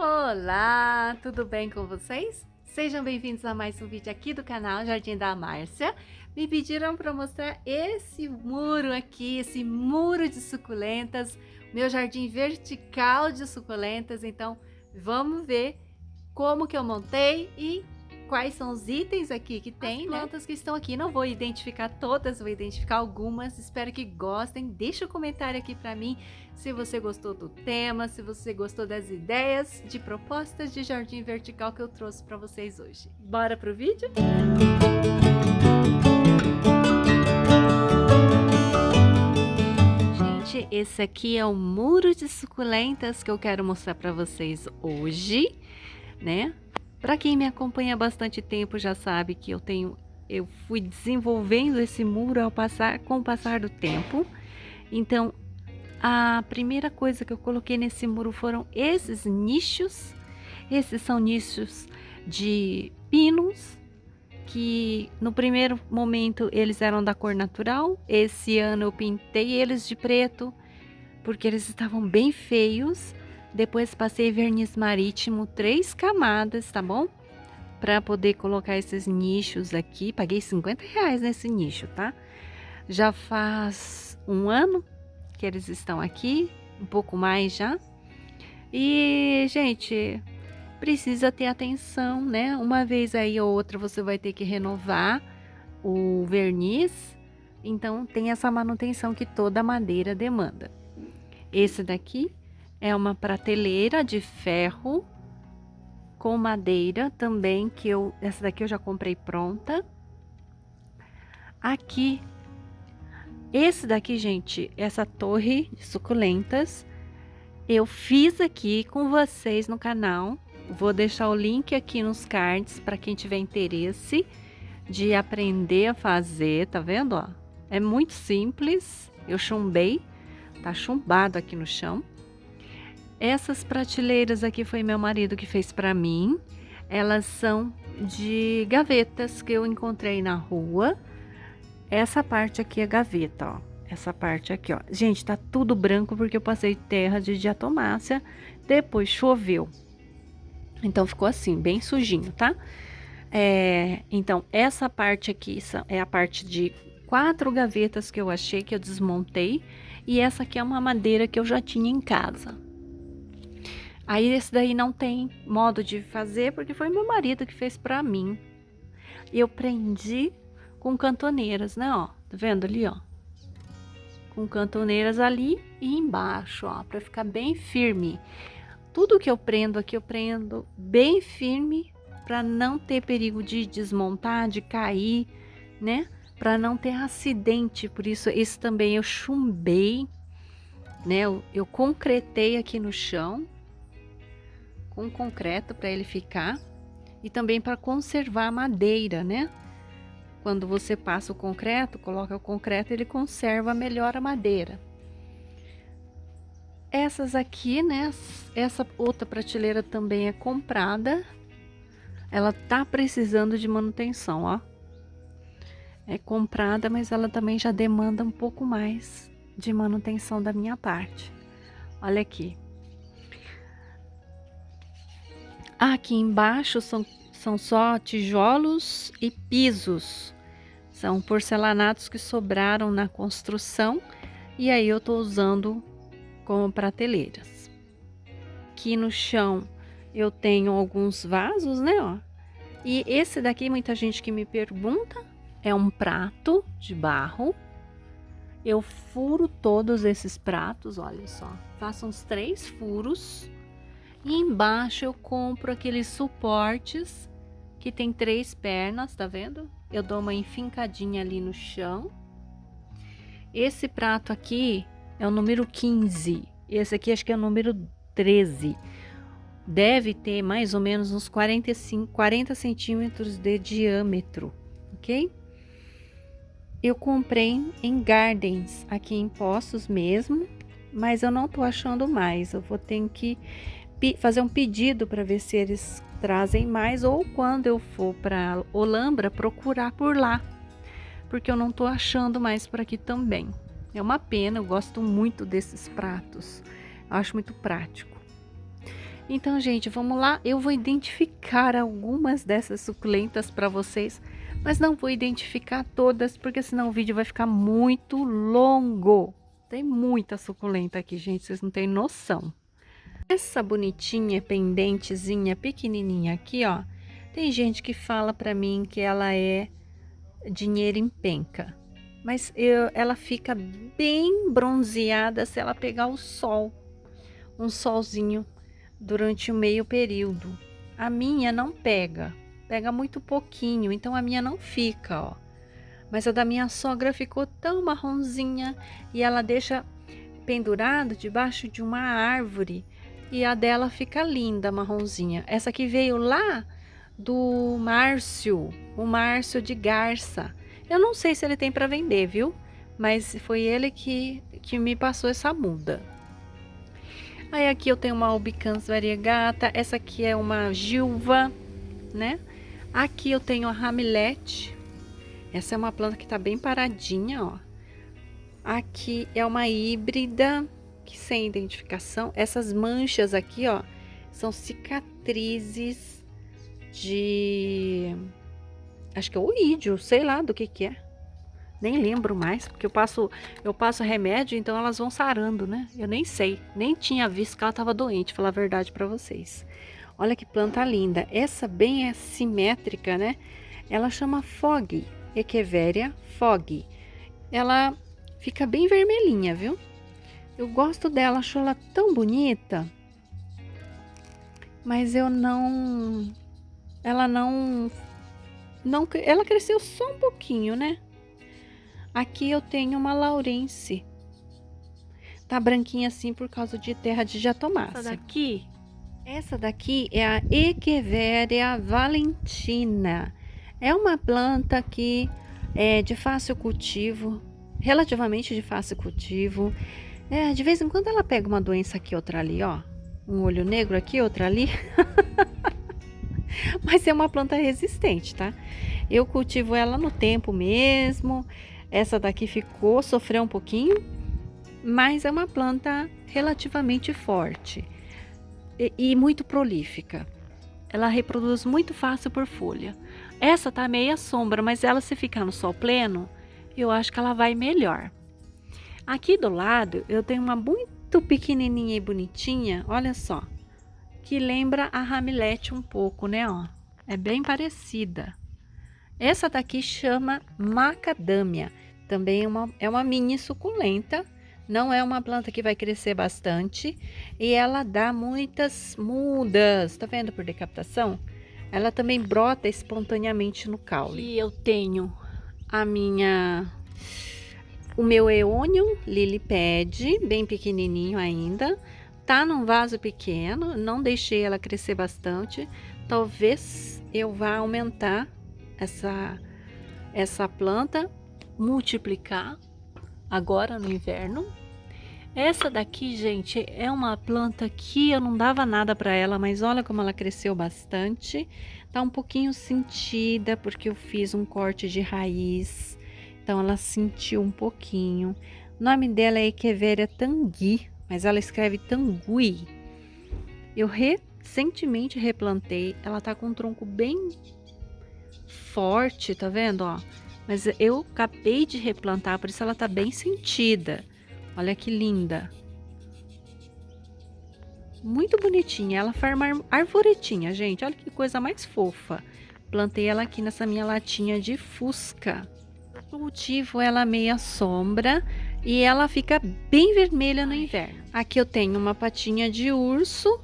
Olá, tudo bem com vocês? Sejam bem-vindos a mais um vídeo aqui do canal Jardim da Márcia. Me pediram para mostrar esse muro aqui, esse muro de suculentas, meu jardim vertical de suculentas. Então, vamos ver como que eu montei e quais são os itens aqui que tem, né? As plantas que estão aqui. Não vou identificar todas, vou identificar algumas. Espero que gostem. Deixa um comentário aqui para mim se você gostou do tema, se você gostou das ideias de propostas de jardim vertical que eu trouxe para vocês hoje. Bora pro vídeo? Gente, esse aqui é o muro de suculentas que eu quero mostrar para vocês hoje, né? Para quem me acompanha há bastante tempo já sabe que eu fui desenvolvendo esse muro com o passar do tempo. Então, a primeira coisa que eu coloquei nesse muro foram esses nichos. Esses são nichos de pinos, que no primeiro momento eles eram da cor natural. Esse ano eu pintei eles de preto, porque eles estavam bem feios. Depois passei verniz marítimo 3 camadas, tá bom? Para poder colocar esses nichos aqui. Paguei R$50 nesse nicho, tá? Já faz um ano que eles estão aqui, um pouco mais já. E, gente, precisa ter atenção, né? Uma vez aí ou outra você vai ter que renovar o verniz. Então, tem essa manutenção que toda madeira demanda. Esse daqui é uma prateleira de ferro com madeira também, essa daqui eu já comprei pronta. Aqui, esse daqui, gente, essa torre de suculentas, eu fiz aqui com vocês no canal. Vou deixar o link aqui nos cards para quem tiver interesse de aprender a fazer, tá vendo, ó? É muito simples, eu chumbei, tá chumbado aqui no chão. Essas prateleiras aqui foi meu marido que fez para mim. Elas são de gavetas que eu encontrei na rua. Essa parte aqui é gaveta, ó. Essa parte aqui, ó. Gente, tá tudo branco porque eu passei terra de diatomácea. Depois choveu. Então ficou assim, bem sujinho, tá? Então, essa parte aqui é a parte de 4 gavetas que eu achei, que eu desmontei. E essa aqui é uma madeira que eu já tinha em casa. Aí esse daí não tem modo de fazer, porque foi meu marido que fez pra mim. Eu prendi com cantoneiras, né, ó. Tá vendo ali, ó? Com cantoneiras ali e embaixo, ó, pra ficar bem firme. Tudo que eu prendo aqui, eu prendo bem firme, pra não ter perigo de desmontar, de cair, né? Pra não ter acidente. Por isso, esse também eu chumbei, né? Eu concretei aqui no chão com concreto para ele ficar, e também para conservar a madeira, né? Quando você passa o concreto, coloca o concreto, ele conserva melhor a madeira. Essas aqui, né? Essa outra prateleira também é comprada. Ela tá precisando de manutenção, ó. É comprada, mas ela também já demanda um pouco mais de manutenção da minha parte. Olha aqui. Aqui embaixo são só tijolos e pisos. São porcelanatos que sobraram na construção e aí eu tô usando como prateleiras. Aqui no chão eu tenho alguns vasos, né, ó. E esse daqui, muita gente que me pergunta, é um prato de barro. Eu furo todos esses pratos, olha só. Faço uns 3 furos. E embaixo eu compro aqueles suportes que tem 3 pernas, tá vendo? Eu dou uma enfincadinha ali no chão. Esse prato aqui é o número 15. Esse aqui acho que é o número 13. Deve ter mais ou menos uns 40 centímetros de diâmetro, ok? Eu comprei em Gardens, aqui em Poços mesmo, mas eu não tô achando mais. Eu vou ter que fazer um pedido para ver se eles trazem mais, ou quando eu for para Olambra procurar por lá, porque eu não tô achando mais por aqui também. É uma pena, eu gosto muito desses pratos, eu acho muito prático. Então, gente, vamos lá. Eu vou identificar algumas dessas suculentas para vocês, mas não vou identificar todas, porque senão o vídeo vai ficar muito longo. Tem muita suculenta aqui, gente, vocês não têm noção. Essa bonitinha, pendentezinha, pequenininha aqui, ó. Tem gente que fala para mim que ela é dinheiro em penca. Mas ela fica bem bronzeada se ela pegar o sol. Um solzinho durante o meio período. A minha não pega. Pega muito pouquinho, então a minha não fica, ó. Mas a da minha sogra ficou tão marronzinha e ela deixa pendurado debaixo de uma árvore. E a dela fica linda, marronzinha. Essa aqui veio lá do Márcio, o Márcio de Garça. Eu não sei se ele tem para vender, viu? Mas foi ele que me passou essa muda. Aí aqui eu tenho uma albicans variegata, essa aqui é uma gilva, né? Aqui eu tenho a ramilete. Essa é uma planta que tá bem paradinha, ó. Aqui é uma híbrida, que sem identificação. Essas manchas aqui, ó, são cicatrizes de... acho que é oídio, sei lá do que é. Nem lembro mais, porque eu passo remédio, então elas vão sarando, né? Eu nem sei, nem tinha visto que ela tava doente, falar a verdade para vocês. Olha que planta linda. Essa bem é simétrica, né? Ela chama Fog, Echeveria Fog. Ela fica bem vermelhinha, viu? Eu gosto dela, acho ela tão bonita. Mas eu não... ela não... ela cresceu só um pouquinho, né? Aqui eu tenho uma Laurence. Tá branquinha assim por causa de terra de jatomácea. Essa daqui é a Echeveria valentina. É uma planta que é de fácil cultivo, relativamente de fácil cultivo. De vez em quando ela pega uma doença aqui, outra ali, ó. Um olho negro aqui, outra ali. Mas é uma planta resistente, tá? Eu cultivo ela no tempo mesmo. Essa daqui sofreu um pouquinho, mas é uma planta relativamente forte e muito prolífica. Ela reproduz muito fácil por folha. Essa tá meia sombra, mas ela se ficar no sol pleno, eu acho que ela vai melhor. Aqui do lado eu tenho uma muito pequenininha e bonitinha, olha só, que lembra a ramilete um pouco, né, ó. É bem parecida. Essa daqui chama macadâmia. Também é uma mini suculenta. Não é uma planta que vai crescer bastante. E ela dá muitas mudas. Tá vendo por decapitação? Ela também brota espontaneamente no caule. E eu tenho o meu Eonium Lilipad, bem pequenininho ainda. Tá num vaso pequeno. Não deixei ela crescer bastante. Talvez eu vá aumentar essa planta, multiplicar agora no inverno. Essa daqui, gente, é uma planta que eu não dava nada para ela, mas olha como ela cresceu bastante. Tá um pouquinho sentida porque eu fiz um corte de raiz, então ela sentiu um pouquinho. O nome dela é Echeveria tangui, mas ela escreve tangui. Eu recentemente replantei, ela tá com um tronco bem forte, tá vendo, ó? Mas eu acabei de replantar, por isso ela tá bem sentida. Olha que linda. Muito bonitinha. Ela forma arvoretinha, gente. Olha que coisa mais fofa. Plantei ela aqui nessa minha latinha de fusca. Cultivo ela meia sombra e ela fica bem vermelha no inverno. Aqui eu tenho uma patinha de urso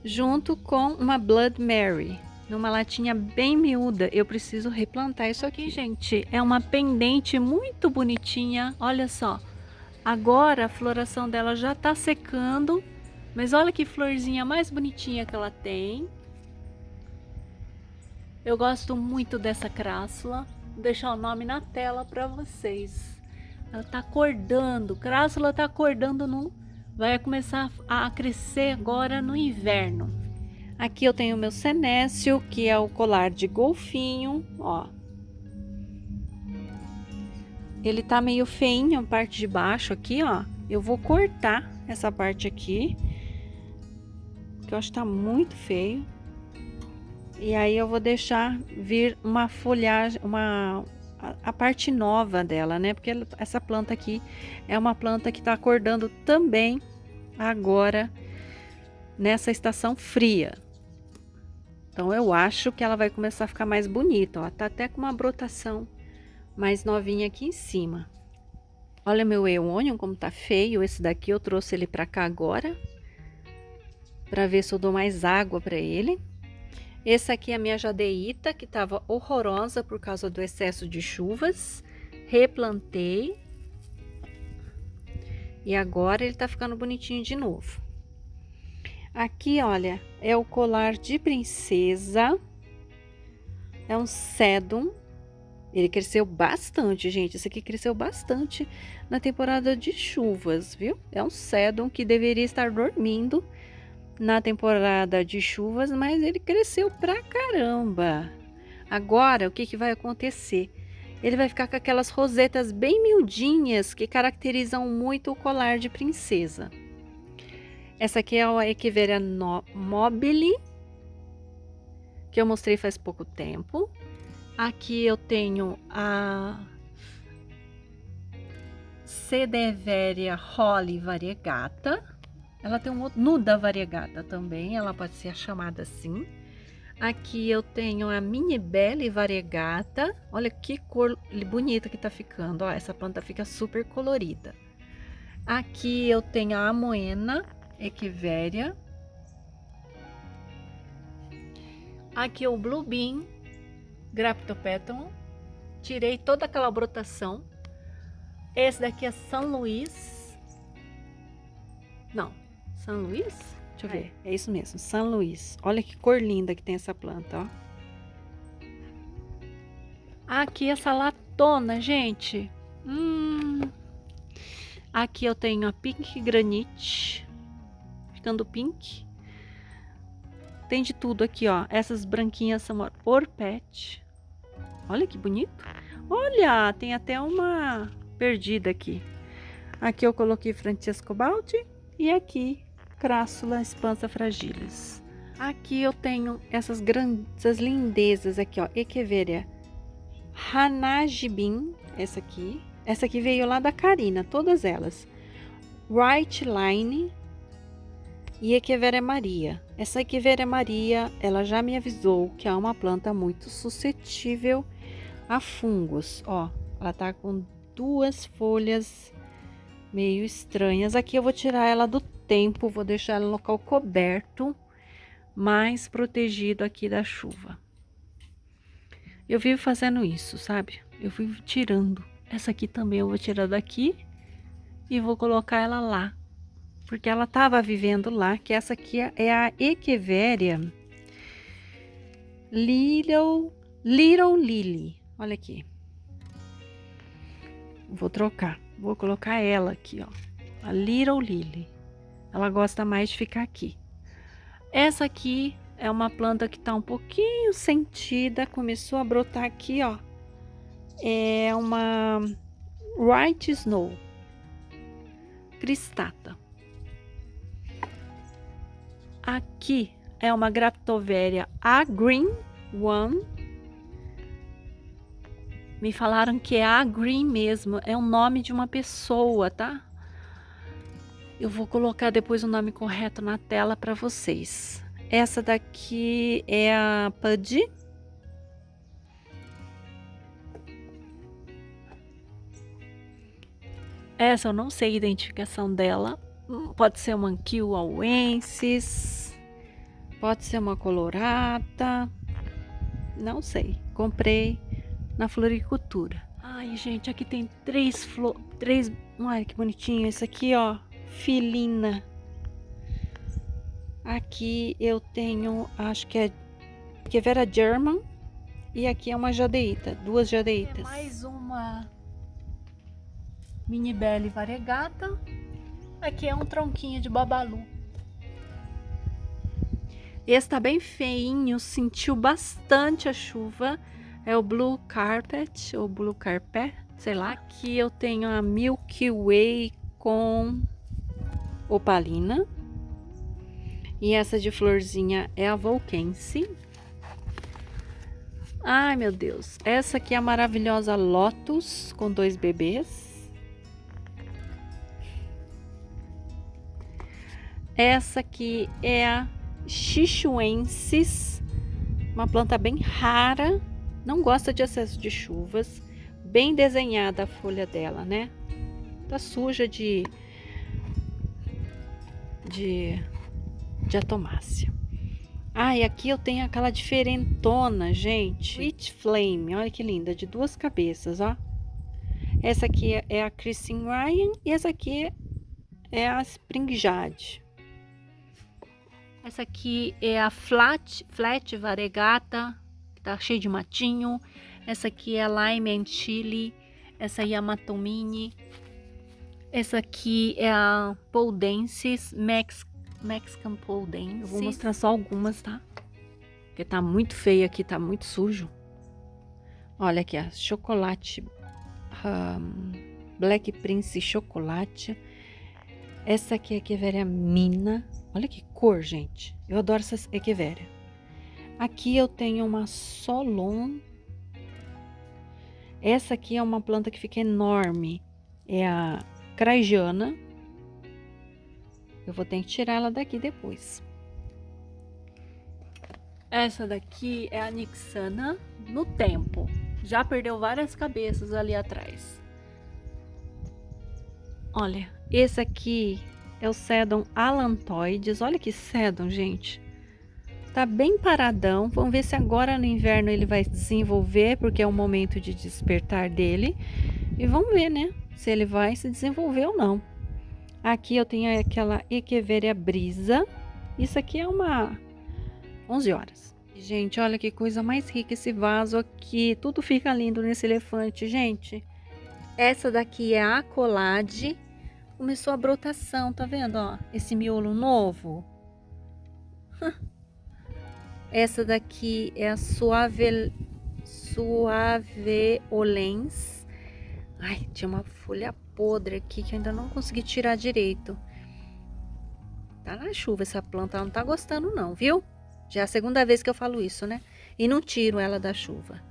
junto com uma Blood Mary. Numa latinha bem miúda. Eu preciso replantar isso aqui, gente. É uma pendente muito bonitinha. Olha só. Agora a floração dela já tá secando. Mas olha que florzinha mais bonitinha que ela tem. Eu gosto muito dessa crassula. Vou deixar o nome na tela para vocês. Ela tá acordando. Crassula tá acordando vai começar a crescer agora no inverno. Aqui eu tenho o meu senécio, que é o colar de golfinho, ó. Ele tá meio feinho, a parte de baixo aqui, ó. Eu vou cortar essa parte aqui. que eu acho que tá muito feio. E aí eu vou deixar vir uma folhagem, a parte nova dela, né? Porque essa planta aqui é uma planta que tá acordando também agora nessa estação fria. Então eu acho que ela vai começar a ficar mais bonita, ó. Tá até com uma brotação mais novinha aqui em cima. Olha meu eônio como tá feio. Esse daqui eu trouxe ele pra cá agora, pra ver se eu dou mais água pra ele. Esse aqui é a minha jadeíta, que tava horrorosa por causa do excesso de chuvas. Replantei. E agora ele tá ficando bonitinho de novo. Aqui, olha, é o colar de princesa. É um sedum. Ele cresceu bastante, gente. Esse aqui cresceu bastante na temporada de chuvas, viu? É um sedum que deveria estar dormindo na temporada de chuvas, mas ele cresceu pra caramba. Agora, o que que vai acontecer? Ele vai ficar com aquelas rosetas bem miudinhas que caracterizam muito o colar de princesa. Essa aqui é a Echeveria mobile, que eu mostrei faz pouco tempo. Aqui eu tenho a Sedeveria holly variegata. Ela tem um nuda variegata também, ela pode ser chamada assim. Aqui eu tenho a Mini Belle variegata. Olha que cor bonita que tá ficando, ó, essa planta fica super colorida. Aqui eu tenho a Amoena Echeveria. Aqui o Blue Bean Graptopetalum. Tirei toda aquela brotação. Esse daqui é São Luís. Não, São Luís? Deixa eu ver. É isso mesmo, São Luís. Olha que cor linda que tem essa planta, ó. Aqui essa latona, gente. Aqui eu tenho a Pink Granite. Ficando pink. Tem de tudo aqui, ó. Essas branquinhas são Orpet. Olha que bonito. Olha, tem até uma perdida aqui. Aqui eu coloquei Francesco Baldi. E aqui, Crassula Expansa Fragilis. Aqui eu tenho essas lindezas aqui, ó. Echeveria Hanajibin. Essa aqui. Essa aqui veio lá da Karina, todas elas. White Line. E Echeveria Maria. Essa Echeveria Maria, ela já me avisou que é uma planta muito suscetível a fungos. Ó, ela tá com duas folhas meio estranhas. Aqui eu vou tirar ela do tempo, vou deixar ela no local coberto, mais protegido aqui da chuva. Eu vivo fazendo isso, sabe? Eu vivo tirando. Essa aqui também eu vou tirar daqui e vou colocar ela lá. Porque ela estava vivendo lá, que essa aqui é a Echeveria Little Lily. Olha aqui. Vou trocar. Vou colocar ela aqui, ó. A Little Lily. Ela gosta mais de ficar aqui. Essa aqui é uma planta que tá um pouquinho sentida. Começou a brotar aqui, ó. É uma White Snow cristata. Aqui é uma Graptoveria A Green One. Me falaram que é A Green mesmo, é o nome de uma pessoa, tá? Eu vou colocar depois o nome correto na tela para vocês. Essa daqui é a Pudgy. Essa eu não sei a identificação dela. Pode ser uma Anquiloensis, pode ser uma colorata, não sei. Comprei na floricultura. Ai, gente, aqui tem três. Olha que bonitinho. Esse aqui, ó, Filina. Aqui eu tenho, acho que é Echeveria German. E aqui é uma jadeíta, duas jadeitas. Mais uma Mini Belle variegata. Aqui é um tronquinho de babalu. Esse tá bem feinho, sentiu bastante a chuva. É o Blue Carpet, ou Blue Carpet, sei lá. Aqui eu tenho a Milky Way com opalina. E essa de florzinha é a Volkense. Ai, meu Deus. Essa aqui é a maravilhosa Lotus com 2 bebês. Essa aqui é a Sichuensis, uma planta bem rara, não gosta de excesso de chuvas, bem desenhada a folha dela, né? Tá suja de atomácia. Ah, e aqui eu tenho aquela diferentona, gente. Sweet Flame, olha que linda, de 2 cabeças, ó. Essa aqui é a Christine Ryan e essa aqui é a Spring Jade. Essa aqui é a Flat Variegata, que tá cheia de matinho. Essa aqui é a Lime and Chili. Essa aí é a Matomini. Essa aqui é a Poldensis Mexican Polden. Eu vou mostrar só algumas, tá? Porque tá muito feio aqui, tá muito sujo. Olha aqui, a chocolate Black Prince chocolate. Essa aqui é a Echeveria Mina. Olha que cor, gente. Eu adoro essas Echeveria. Aqui eu tenho uma Solon. Essa aqui é uma planta que fica enorme. É a Craigiana. Eu vou ter que tirar ela daqui depois. Essa daqui é a Nixana no tempo. Já perdeu várias cabeças ali atrás. Olha, esse aqui é o Sedum Allantoides. Olha que Sedum, gente. Tá bem paradão. Vamos ver se agora no inverno ele vai desenvolver, porque é o momento de despertar dele. E vamos ver, né? Se ele vai se desenvolver ou não. Aqui eu tenho aquela Echeveria Brisa. Isso aqui é uma 11 horas. Gente, olha que coisa mais rica esse vaso aqui. Tudo fica lindo nesse elefante, gente. Essa daqui é a Acolade. Começou a brotação, tá vendo, ó? Esse miolo novo. Essa daqui é a Suaveolens. Ai, tinha uma folha podre aqui que eu ainda não consegui tirar direito. Tá na chuva essa planta, ela não tá gostando não, viu? Já é a segunda vez que eu falo isso, né? E não tiro ela da chuva.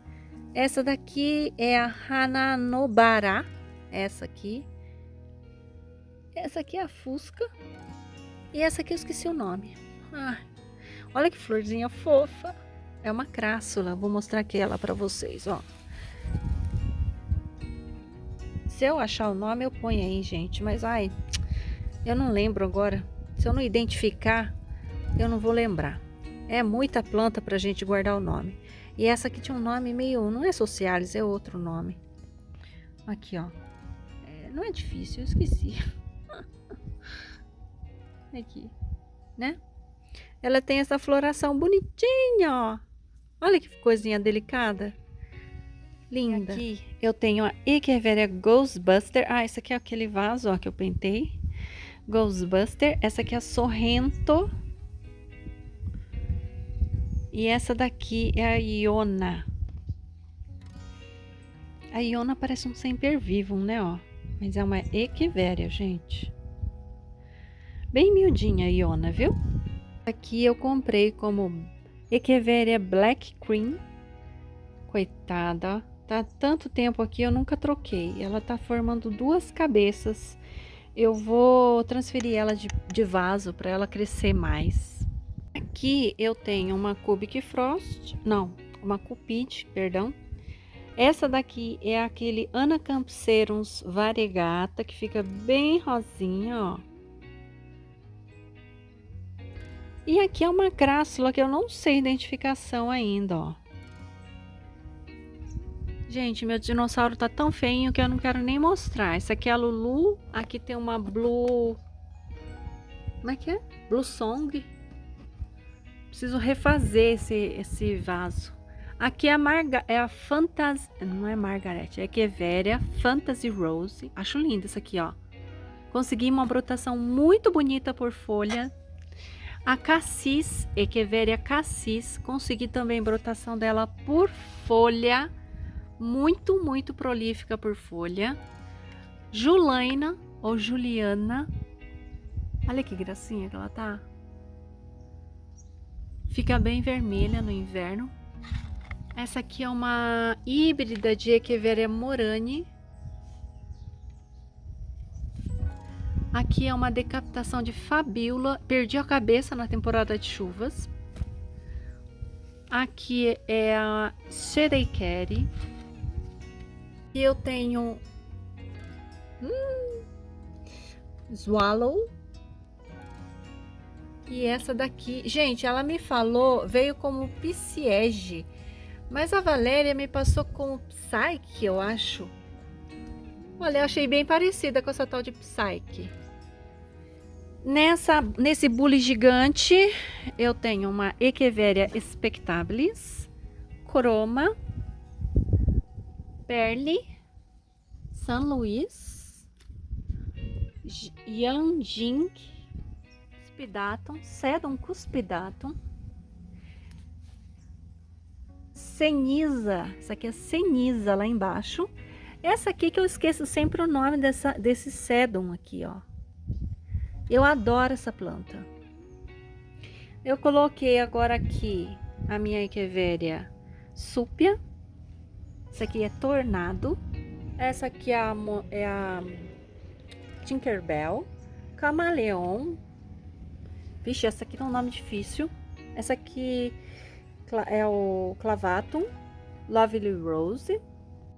Essa daqui é a Hananobara. Essa aqui. Essa aqui é a Fusca. E essa aqui eu esqueci o nome. Ah, olha que florzinha fofa. É uma crassula. Vou mostrar aqui ela pra vocês, ó. Se eu achar o nome, eu ponho aí, gente. Mas, ai, eu não lembro agora. Se eu não identificar, eu não vou lembrar. É muita planta pra gente guardar o nome. E essa aqui tinha um nome meio... Não é Socialis, é outro nome. Aqui, ó. Não é difícil, eu esqueci. Aqui, né? Ela tem essa floração bonitinha, ó. Olha que coisinha delicada. Linda. Aqui eu tenho a Echeveria Ghostbuster. Ah, esse aqui é aquele vaso, ó, que eu pentei. Ghostbuster. Essa aqui é a Sorrento. E essa daqui é a Iona. A Iona parece um sempervivum, né, ó. Mas é uma Echeveria, gente. Bem miudinha a Iona, viu? Aqui eu comprei como Echeveria Black Cream. Coitada, tá tanto tempo aqui, eu nunca troquei. Ela tá formando 2 cabeças. Eu vou transferir ela de vaso para ela crescer mais. Aqui eu tenho uma Cubic Frost, não, uma Cupid, perdão. Essa daqui é aquele Anacampserums variegata, que fica bem rosinha, ó. E aqui é uma crássula que eu não sei a identificação ainda, ó. Gente, meu dinossauro tá tão feinho que eu não quero nem mostrar. Essa aqui é a Lulu. Aqui tem uma Blue... Como é que é? Blue Song. Preciso refazer esse vaso. Aqui é a Fantasy... Não é Margaret, é Echeveria Fantasy Rose. Acho linda essa aqui, ó. Consegui uma brotação muito bonita por folha. A Cassis, Echeveria Cassis, consegui também brotação dela por folha, muito, muito prolífica por folha. Julaina, ou Juliana, olha que gracinha que ela tá. Fica bem vermelha no inverno. Essa aqui é uma híbrida de Echeveria morani. Aqui é uma decapitação de Fabiola. Perdi a cabeça na temporada de chuvas. Aqui é a Shadecari. E eu tenho Swallow. E essa daqui, gente, ela me falou, veio como Psyche, mas a Valéria me passou como Psyche, eu acho. Olha, eu achei bem parecida com essa tal de Psyche. Nesse bule gigante, eu tenho uma Echeveria spectabilis, Chroma, Perle, San Luis, Yanjing, Cuspidatum, Sedum cuspidatum, Ceniza, essa aqui é Ceniza lá embaixo. Essa aqui que eu esqueço sempre o nome desse Sedum aqui, ó. Eu adoro essa planta. Eu coloquei agora aqui a minha Echeveria súpia. Essa aqui é Tornado. Essa aqui é a Tinkerbell. Camaleão. Vixe, essa aqui tem um nome difícil. Essa aqui é o Clavatum. Lovely Rose.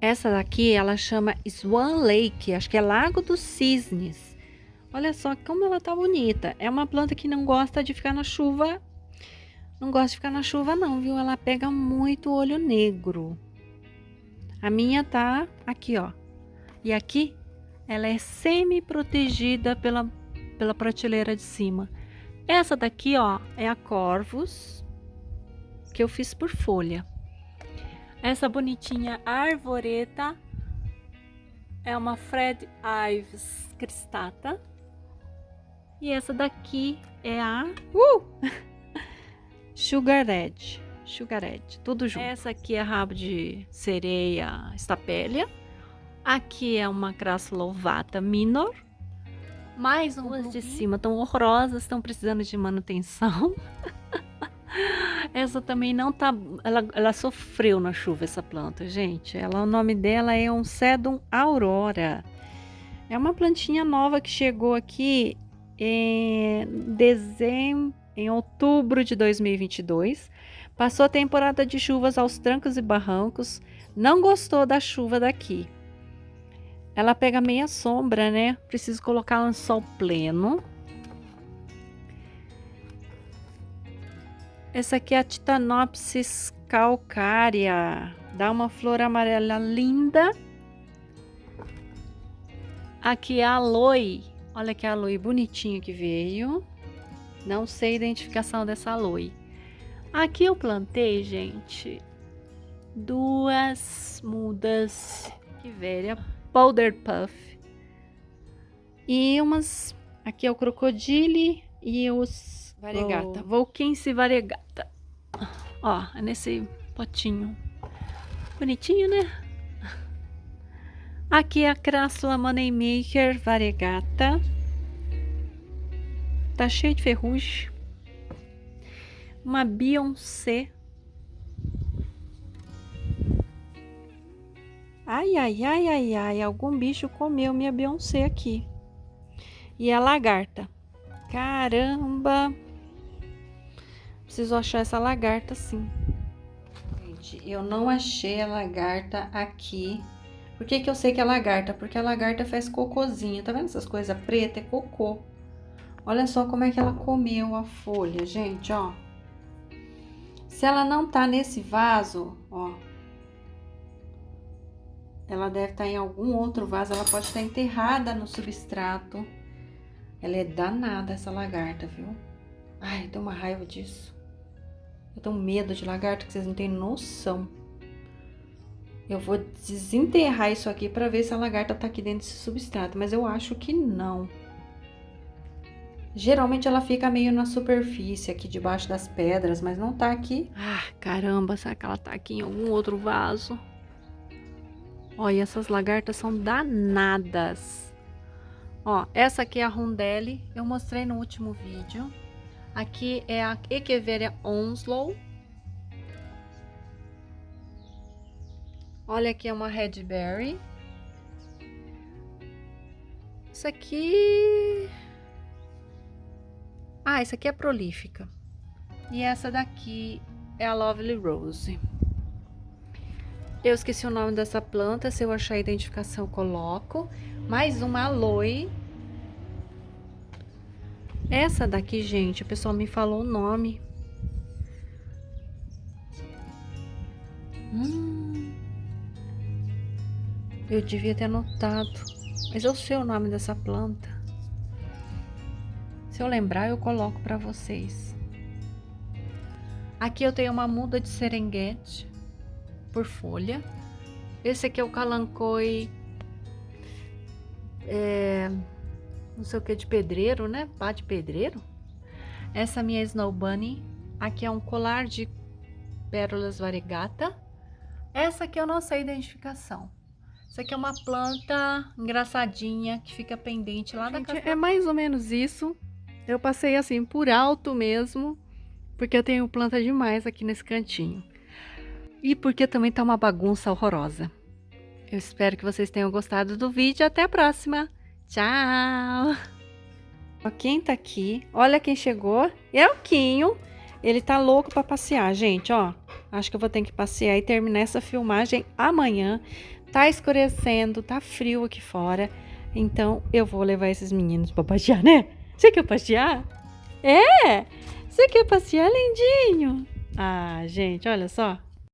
Essa daqui ela chama Swan Lake. Acho que é Lago dos Cisnes. Olha só como ela tá bonita. É uma planta que não gosta de ficar na chuva. Não gosta de ficar na chuva não, viu? Ela pega muito olho negro. A minha tá aqui, ó. E aqui ela é semi-protegida pela prateleira de cima. Essa daqui, ó, é a Corvus, que eu fiz por folha. Essa bonitinha Arvoreta é uma Fred Ives cristata. E essa daqui é a Sugar Red, tudo junto. Essa aqui é rabo de sereia Stapelia. Aqui é uma Crassula ovata minor. Mais umas de cima estão horrorosas, estão precisando de manutenção. Essa também não tá, ela sofreu na chuva essa planta, gente. O nome dela é um Sedum Aurora. É uma plantinha nova que chegou aqui em outubro de 2022. Passou a temporada de chuvas aos trancos e barrancos. Não gostou da chuva daqui. Ela pega meia sombra, né? Preciso colocar ela no sol pleno. Essa aqui é a Titanopsis calcárea. Dá uma flor amarela linda. Aqui é a aloe. Olha que aloe bonitinha que veio. Não sei a identificação dessa aloe. Aqui eu plantei, gente, duas mudas Echeveria Powder Puff. E umas... Aqui é o Crocodile e os Variegata. Volquense Variegata. Ó, é nesse potinho. Bonitinho, né? Aqui é a Crassula Moneymaker Variegata. Tá cheio de ferrugem. Uma Beyoncé. Ai, ai, ai, ai, ai. Algum bicho comeu minha Beyoncé aqui. E a lagarta. Caramba. Preciso achar essa lagarta sim. Gente, eu não achei a lagarta aqui. Por que que eu sei que é lagarta? Porque a lagarta faz cocôzinho. Tá vendo essas coisas pretas? É cocô. Olha só como é que ela comeu a folha, gente, ó. Se ela não tá nesse vaso, ó. Ela deve estar em algum outro vaso. Ela pode estar enterrada no substrato. Ela é danada, essa lagarta, viu? Ai, eu tenho uma raiva disso. Eu tenho medo de lagarta que vocês não têm noção. Eu vou desenterrar isso aqui pra ver se a lagarta tá aqui dentro desse substrato. Mas eu acho que não. Geralmente ela fica meio na superfície, aqui debaixo das pedras, mas não tá aqui. Ah, caramba, será que ela tá aqui em algum outro vaso? Olha, essas lagartas são danadas. Ó, essa aqui é a Rondelli, eu mostrei no último vídeo. Aqui é a Echeveria Onslow. Olha, aqui é uma Redberry. Isso aqui... Ah, essa aqui é prolífica. E essa daqui é a Lovely Rose. Eu esqueci o nome dessa planta, se eu achar a identificação eu coloco. Mais uma aloe. Essa daqui, gente, o pessoal me falou o nome. Eu devia ter anotado, mas eu sei o nome dessa planta. Se eu lembrar, eu coloco para vocês. Aqui eu tenho uma muda de Serengeti por folha. Esse aqui é o Kalanchoe, não sei o que, de pedreiro, né? Pá de pedreiro. Essa minha Snow Bunny. Aqui é um colar de pérolas variegata. Essa aqui eu não sei a identificação. Essa aqui é uma planta engraçadinha que fica pendente lá da casa. É mais ou menos isso. Eu passei assim por alto mesmo, porque eu tenho planta demais aqui nesse cantinho. E porque também tá uma bagunça horrorosa. Eu espero que vocês tenham gostado do vídeo. Até a próxima. Tchau! Quem tá aqui? Olha quem chegou. É o Quinho. Ele tá louco pra passear, gente, ó. Acho que eu vou ter que passear e terminar essa filmagem amanhã. Tá escurecendo, tá frio aqui fora. Então, eu vou levar esses meninos pra passear, né? Você quer passear? É! Você quer passear, lindinho? Ah, gente, olha só.